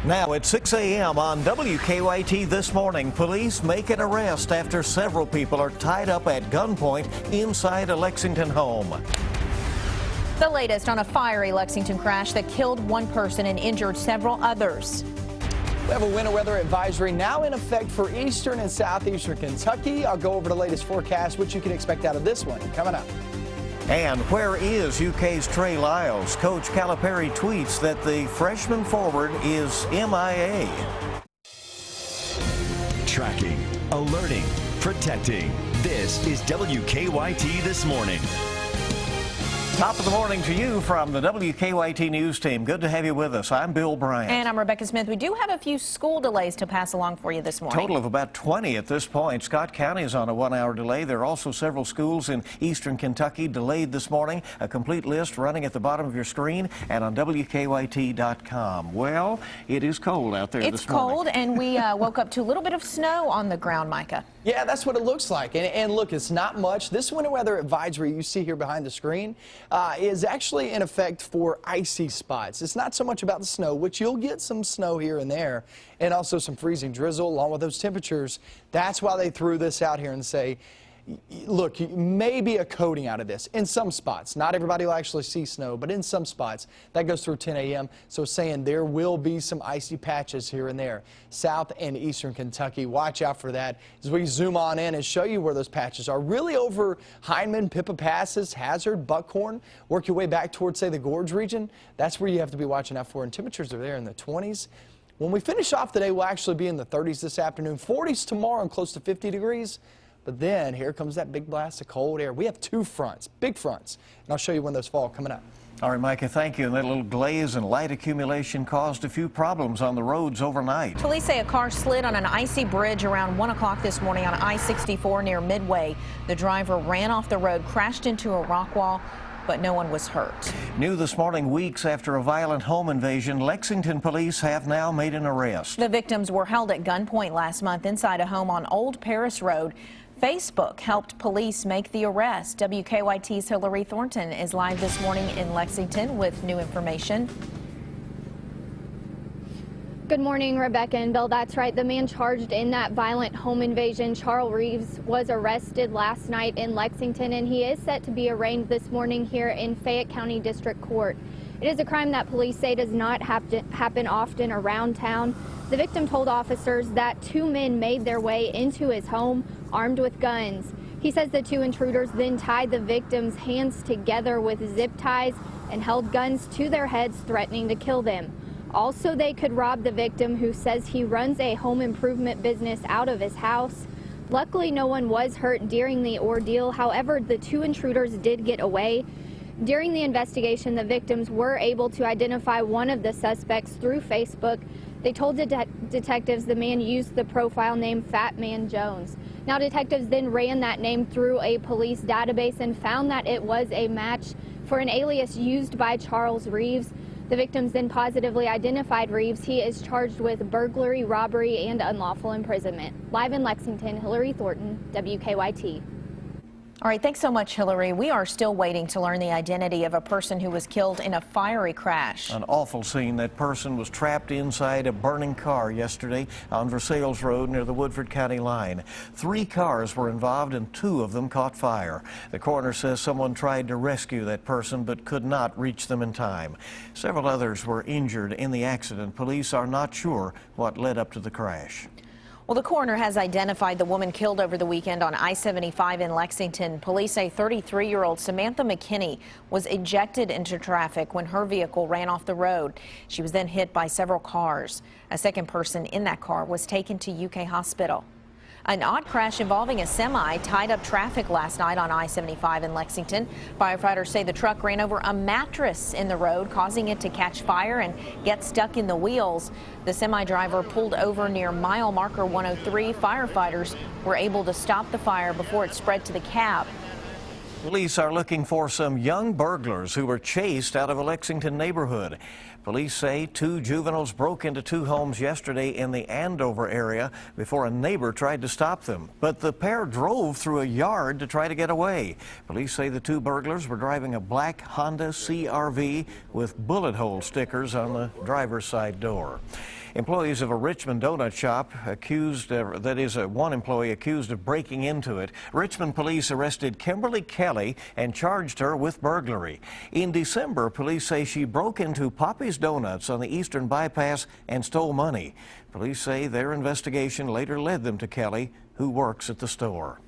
Now at 6 a.m. on WKYT this morning, police make an arrest after several people are tied up at gunpoint inside a Lexington home. The latest on a fiery Lexington crash that killed one person and injured several others. We have a winter weather advisory now in effect for eastern and southeastern Kentucky. I'll go over the latest forecast, what you can expect out of this one coming up. And where is UK's Trey Lyles? Coach Calipari tweets that the freshman forward is MIA. Tracking, alerting, protecting. This is WKYT This Morning. Top of the morning to you from the WKYT News team. Good to have you with us. I'm Bill Bryant. And I'm Rebecca Smith. We do have a few school delays to pass along for you this morning. Total of about 20 at this point. Scott County is on a 1-hour delay. There are also several schools in eastern Kentucky delayed this morning. A complete list running at the bottom of your screen and on WKYT.com. Well, it is cold out there this morning. It's cold, and we woke up to a little bit of snow on the ground, Micah. Yeah, that's what it looks like. And look, it's not much. This winter weather advisory you see here behind the screen is actually in effect for icy spots. It's not so much about the snow, which you'll get some snow here and there, and also some freezing drizzle along with those temperatures. That's why they threw this out here and say, look, maybe a coating out of this in some spots. Not everybody will actually see snow, but in some spots. That goes through 10 a.m. So saying there will be some icy patches here and there. South and eastern Kentucky, watch out for that as we zoom on in and show you where those patches are. Really over Hindman, Pippa Passes, Hazard, Buckhorn. Work your way back towards, say, the Gorge region. That's where you have to be watching out for. And temperatures are there in the 20s. When we finish off today, we'll actually be in the 30s this afternoon. 40s tomorrow and close to 50 degrees. But then here comes that big blast of cold air. We have two fronts, big fronts, and I'll show you when those fall coming up. All right, Micah, thank you. And that little glaze and light accumulation caused a few problems on the roads overnight. Police say a car slid on an icy bridge around 1 o'clock this morning on I-64 near Midway. The driver ran off the road, crashed into a rock wall, but no one was hurt. New this morning, weeks after a violent home invasion, Lexington police have now made an arrest. The victims were held at gunpoint last month inside a home on Old Paris Road. Facebook helped police make the arrest. WKYT's Hillary Thornton is live this morning in Lexington with new information. Good morning, Rebecca and Bill. That's right. The man charged in that violent home invasion, Charles Reeves, was arrested last night in Lexington, and he is set to be arraigned this morning here in Fayette County District Court. It is a crime that police say does not happen often around town. The victim told officers that two men made their way into his home armed with guns. He says the two intruders then tied the victim's hands together with zip ties and held guns to their heads, threatening to kill them. Also, they could rob the victim, who says he runs a home improvement business out of his house. Luckily, no one was hurt during the ordeal. However, the two intruders did get away. During the investigation, the victims were able to identify one of the suspects through Facebook. They told detectives the man used the profile name Fat Man Jones. Now, detectives then ran that name through a police database and found that it was a match for an alias used by Charles Reeves. The victims then positively identified Reeves. He is charged with burglary, robbery, and unlawful imprisonment. Live in Lexington, Hillary Thornton, WKYT. All right, thanks so much, Hillary. We are still waiting to learn the identity of a person who was killed in a fiery crash. An awful scene. That person was trapped inside a burning car yesterday on Versailles Road near the Woodford County line. 3 cars were involved and 2 of them caught fire. The coroner says someone tried to rescue that person but could not reach them in time. Several others were injured in the accident. Police are not sure what led up to the crash. Well, the coroner has identified the woman killed over the weekend on I-75 in Lexington. Police say 33-year-old Samantha McKinney was ejected into traffic when her vehicle ran off the road. She was then hit by several cars. A second person in that car was taken to UK Hospital. An odd crash involving a semi tied up traffic last night on I-75 in Lexington. Firefighters say the truck ran over a mattress in the road, causing it to catch fire and get stuck in the wheels. The semi driver pulled over near mile marker 103. Firefighters were able to stop the fire before it spread to the cab. Police are looking for some young burglars who were chased out of a Lexington neighborhood. Police say 2 juveniles broke into 2 homes yesterday in the Andover area before a neighbor tried to stop them. But the pair drove through a yard to try to get away. Police say the 2 burglars were driving a black Honda CR-V with bullet hole stickers on the driver's side door. Employees of a Richmond donut shop one employee accused of breaking into it. Richmond police arrested Kimberly Kelly and charged her with burglary. In December, police say she broke into Poppy's Donuts on the Eastern Bypass and stole money. Police say their investigation later led them to Kelly, who works at the store.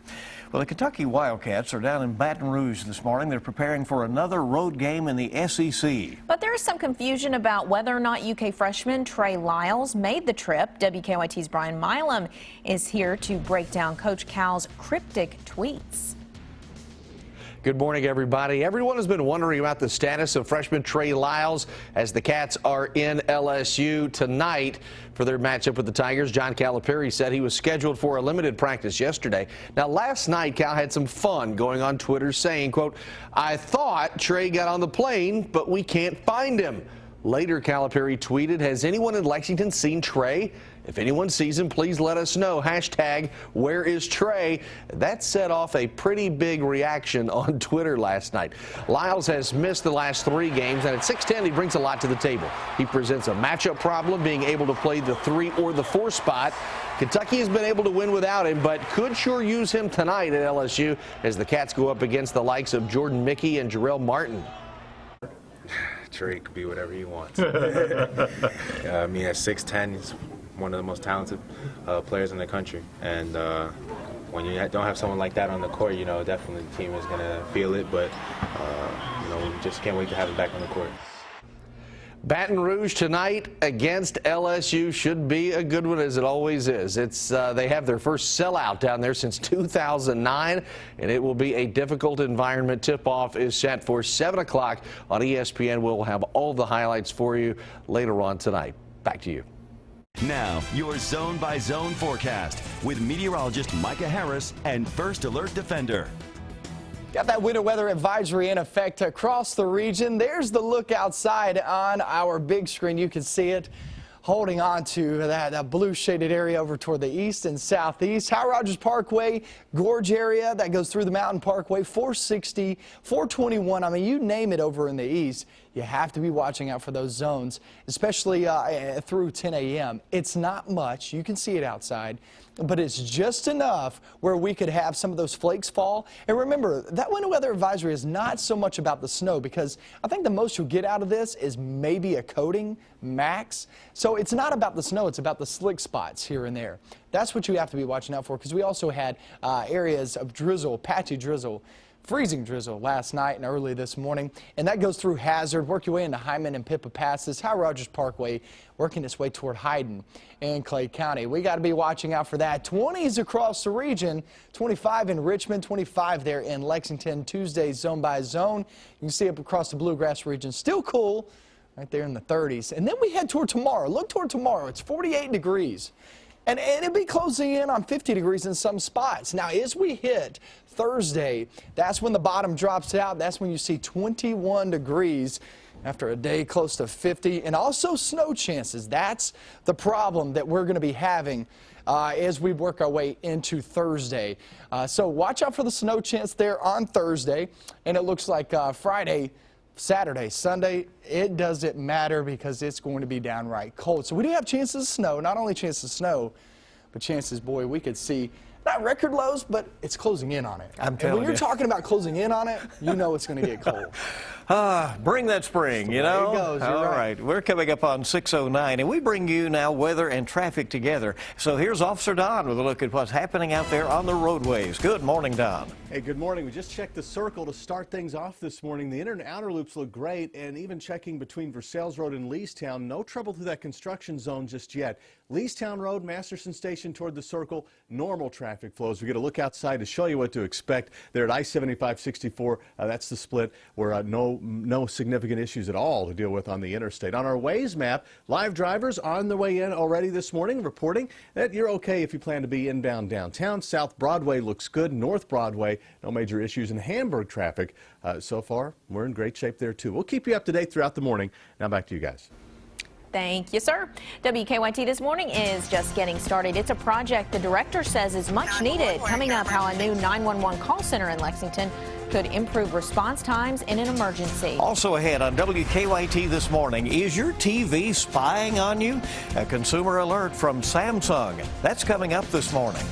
Well, the Kentucky Wildcats are down in Baton Rouge this morning. They're preparing for another road game in the SEC. But there is some confusion about whether or not UK freshman Trey Lyles made the trip. WKYT's Brian Milam is here to break down Coach Cal's cryptic tweets. Good morning, everybody. Everyone has been wondering about the status of freshman Trey Lyles as the Cats are in LSU tonight for their matchup with the Tigers. John Calipari said he was scheduled for a limited practice yesterday. Now, last night, Cal had some fun going on Twitter saying, quote, "I thought Trey got on the plane, but we can't find him." Later, Calipari tweeted, "Has anyone in Lexington seen Trey? If anyone sees him, please let us know. Hashtag, where is Trey?" That set off a pretty big reaction on Twitter last night. Lyles has missed the last 3 games, and at 6'10", he brings a lot to the table. He presents a matchup problem, being able to play the 3 or the 4 spot. Kentucky has been able to win without him, but could sure use him tonight at LSU as the Cats go up against the likes of Jordan Mickey and Jarrell Martin. Trey could be whatever he wants. I mean, at 6'10", he's one of the most talented players in the country. And when you don't have someone like that on the court, you know, definitely the team is going to feel it. But, you know, we just can't wait to have him back on the court. Baton Rouge tonight against LSU should be a good one, as it always is. They have their first sellout down there since 2009, and it will be a difficult environment. Tip-off is set for 7 o'clock on ESPN. We'll have all the highlights for you later on tonight. Back to you. Now, your zone-by-zone forecast with meteorologist Micah Harris and First Alert Defender. Got that winter weather advisory in effect across the region. There's the look outside on our big screen. You can see it holding on to that blue shaded area over toward the east and southeast. Howard Rogers Parkway, Gorge area that goes through the Mountain Parkway, 460, 421. I mean, you name it over in the east. You have to be watching out for those zones, especially through 10 a.m. It's not much. You can see it outside, but it's just enough where we could have some of those flakes fall. And remember, that winter weather advisory is not so much about the snow, because I think the most you'll get out of this is maybe a coating max. So it's not about the snow, it's about the slick spots here and there. That's what you have to be watching out for, because we also had areas of drizzle, patchy drizzle, freezing drizzle last night and early this morning, and that goes through Hazard, work your way into Hyman and Pippa Passes, Howard Rogers Parkway, working its way toward Hayden and Clay County. We got to be watching out for that. 20s across the region, 25 in Richmond, 25 there in Lexington. Tuesday, zone by zone. You can see up across the Bluegrass region, still cool, right there in the 30s. And then we head toward tomorrow. Look toward tomorrow. It's 48 degrees. And it'll be closing in on 50 degrees in some spots. Now, as we hit Thursday, that's when the bottom drops out. That's when you see 21 degrees after a day close to 50. And also snow chances. That's the problem that we're going to be having as we work our way into Thursday. So watch out for the snow chance there on Thursday. And it looks like Friday, Saturday, Sunday, it doesn't matter, because it's going to be downright cold. So we do have chances of snow, not only chances of snow, but chances, boy, we could see not record lows, but it's closing in on it. I'm telling you. And when you're talking about closing in on it, you know it's going to get cold. Bring that spring, you know. There it goes. You're All right. We're coming up on 6:09, and we bring you now weather and traffic together. So here's Officer Don with a look at what's happening out there on the roadways. Good morning, Don. Hey, good morning. We just checked the circle to start things off this morning. The inner and outer loops look great, and even checking between Versailles Road and Leestown, no trouble through that construction zone just yet. Leestown Road, Masterson Station toward the circle, normal traffic flows. We get a look outside to show you what to expect there at I-75-64. That's the split where no significant issues at all to deal with on the interstate. On our Waze map, live drivers on the way in already this morning, reporting that you're okay if you plan to be inbound downtown. South Broadway looks good. North Broadway, no major issues. In Hamburg traffic, so far, we're in great shape there too. We'll keep you up to date throughout the morning. Now back to you guys. Thank you, sir. WKYT This Morning is just getting started. It's a project the director says is much needed. Coming up, how a new 911 call center in Lexington could improve response times in an emergency. Also ahead on WKYT this morning, is your TV spying on you? A consumer alert from Samsung. That's coming up this morning.